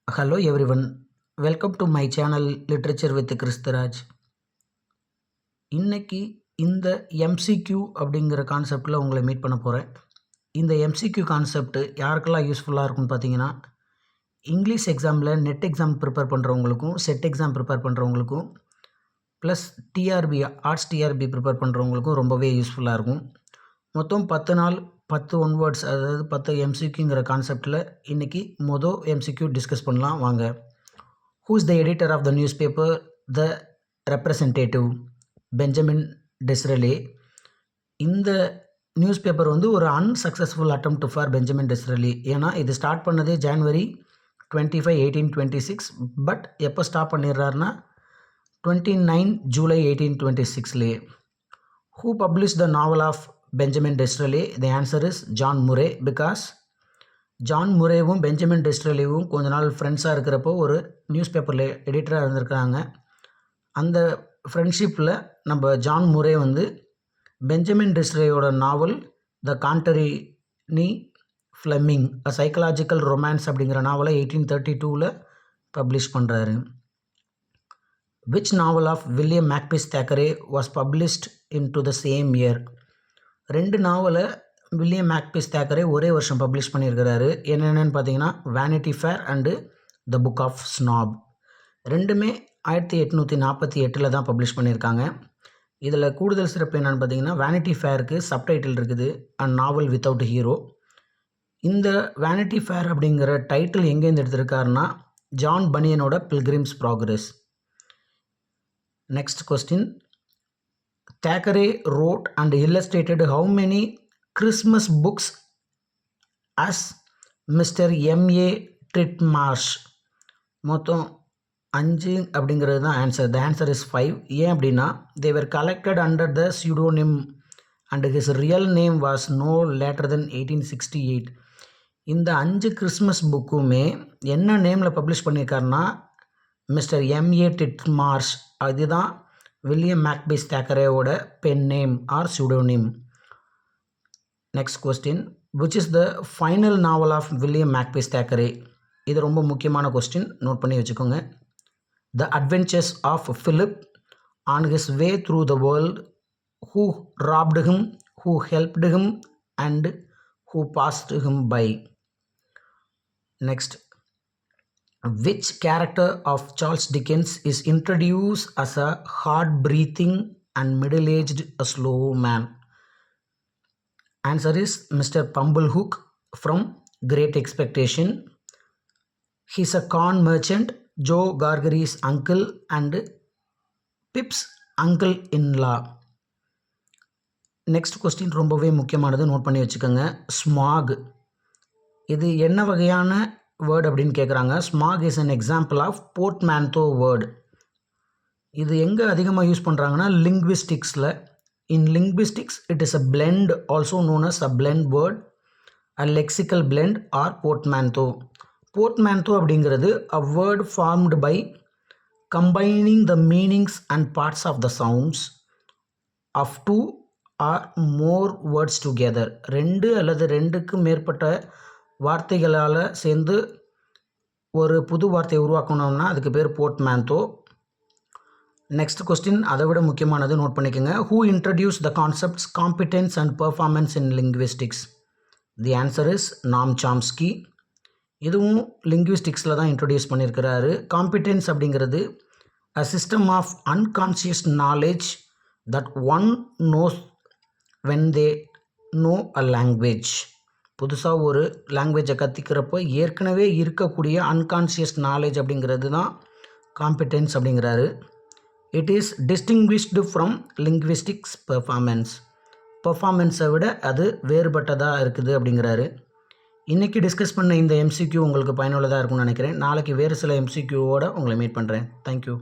Hello everyone, welcome to my channel Literature with Kristaraj. இன்னைக்கு இந்த MCQ அப்படிங்கிற கான்செப்டில் உங்களை மீட் பண்ண போகிறேன். இந்த MCQ கான்செப்ட் யாருக்கெல்லாம் யூஸ்ஃபுல்லாக இருக்கும்னு பார்த்தீங்கன்னா, இங்கிலீஷ் எக்ஸாமில் நெட் எக்ஸாம் ப்ரிப்பேர் பண்ணுறவங்களுக்கும் செட் எக்ஸாம் ப்ரிப்பேர் பண்ணுறவங்களுக்கும் plus TRB arts TRB prepare பண்ணுறவங்களுக்கும் ரொம்பவே யூஸ்ஃபுல்லாக இருக்கும். மொத்தம் 10 நாள் 10 ஒன் வேர்ட்ஸ், அதாவது 10 MCQங்கிற கான்செப்டில் இன்றைக்கி மொதல் MCQ டிஸ்கஸ் பண்ணலாம் வாங்க. Who is the editor of the newspaper The Representative? Benjamin Disraeli. இந்த நியூஸ் பேப்பர் ஒரு unsuccessful attempt for Benjamin Disraeli. ஏன்னா இது ஸ்டார்ட் பண்ணது January 25, 1826. பட் எப்போ ஸ்டாப் பண்ணிடுறாருன்னா 29 July 1826லேயே. Who published the novel of Benjamin Disraeli? The answer is John Murray, because John முரேவும் Benjamin டிஸ்ரேலியும் கொஞ்ச நாள் ஃப்ரெண்ட்ஸாக இருக்கிறப்போ ஒரு நியூஸ் பேப்பரில் எடிட்டராக இருந்திருக்கிறாங்க. அந்த ஃப்ரெண்ட்ஷிப்பில் நம்ம ஜான் முரே பெஞ்சமின் டிஸ்ரேலியோட novel the Contarini Fleming a psychological romance அப்படிங்கிற நாவலை 1832 பப்ளிஷ் பண்ணுறாரு. Which novel of William Makepeace Thackeray was published into the same year? 2 நாவலை வில்லியம் மேக்பீஸ் தேக்கரே ஒரே வருஷம் பப்ளிஷ் பண்ணியிருக்கிறாரு. என்னென்னு பார்த்தீங்கன்னா Vanity Fair and the Book of Snobs. ரெண்டுமே 1848 தான் பப்ளிஷ் பண்ணியிருக்காங்க. இதில் கூடுதல் சிறப்பு என்னென்னு பார்த்தீங்கன்னா வேனிட்டி ஃபேருக்கு சப்டைட்டில் இருக்குது, அ நாவல் வித்தவுட் ஹீரோ. இந்த வேனிட்டி ஃபேர் அப்படிங்கிற டைட்டில் எங்கேருந்து எடுத்திருக்காருன்னா ஜான் பனியனோட pilgrim's progress. Next question. Thackeray wrote and illustrated how many Christmas books as Mr. M.A. Titmarsh? மொத்தம் 5 அப்படிங்கிறது தான் ஆன்சர். The answer is 5. ஏன் அப்படின்னா they were collected under the pseudonym and his real name was no later than 1868. இந்த 5 Christmas புக்குமே என்ன நேமில் publish பண்ணியிருக்காருன்னா மிஸ்டர் M.A. Titmarsh. அதுதான் வில்லியம் மேக்பீஸ் தேக்கரேவோட pen name or pseudonym. Next question. Which is the final novel of William Makepeace Thackeray? இது ரொம்ப முக்கியமான கொஸ்டின், நோட் பண்ணி வச்சுக்கோங்க. The adventures of Philip, on his way through the world, who robbed him, who helped him and who passed him by. Next. Which character of Charles Dickens is introduced as a hard-breathing and middle-aged slow man? Answer is Mr. Pumblehook from Great Expectation. He's a con merchant, Joe Gargery's uncle and Pip's uncle-in-law. Next question ரொம்பவே முக்கியமானது, note பண்ணி வச்சுக்கோங்க. Smack, இது என்ன வகையான word அப்படின்னு கேட்குறாங்க. Smog is an example of portmanteau word. இது எங்கே அதிகமாக யூஸ் பண்ணுறாங்கன்னா லிங்க்விஸ்டிக்ஸில். In linguistics it is a blend, also known as a blend word, a lexical blend or portmanteau. Portmanteau அப்படிங்கிறது a word formed by combining the meanings and parts of the sounds of 2 or more words together. 2 அல்லது 2க்கு மேற்பட்ட வார்த்தைகளால் சேர்ந்து ஒரு புது வார்த்தையை உருவாக்கணும்னா அதுக்கு பேர் போர்ட்மேன்டோ. நெக்ஸ்ட் கொஸ்டின் அதை விட முக்கியமானது, நோட் பண்ணிக்கோங்க. Who introduce the concepts competence and performance in linguistics? The answer is Noam Chomsky. இதுவும் லிங்க்விஸ்டிக்ஸில் தான் இன்ட்ரடியூஸ் பண்ணியிருக்கிறாரு. காம்பிடென்ஸ் அப்படிங்கிறது a system of unconscious knowledge that one knows when they know a language. புதுசாக ஒரு லாங்குவேஜை கற்றுக்கிறப்போ ஏற்கனவே இருக்கக்கூடிய அன்கான்ஷியஸ் நாலேஜ் அப்படிங்கிறது தான் காம்பிடென்ஸ் அப்படிங்கிறாரு. It is distinguished from linguistics performance. பெர்ஃபார்மன்ஸை விட அது வேறுபட்டதாக இருக்குது அப்படிங்கிறாரு. இன்றைக்கி டிஸ்கஸ் பண்ண இந்த MCQ உங்களுக்கு பயனுள்ளதாக இருக்கும்னு நினைக்கிறேன். நாளைக்கு வேறு சில MCQவோடு உங்களை மீட் பண்ணுறேன். தேங்க்யூ.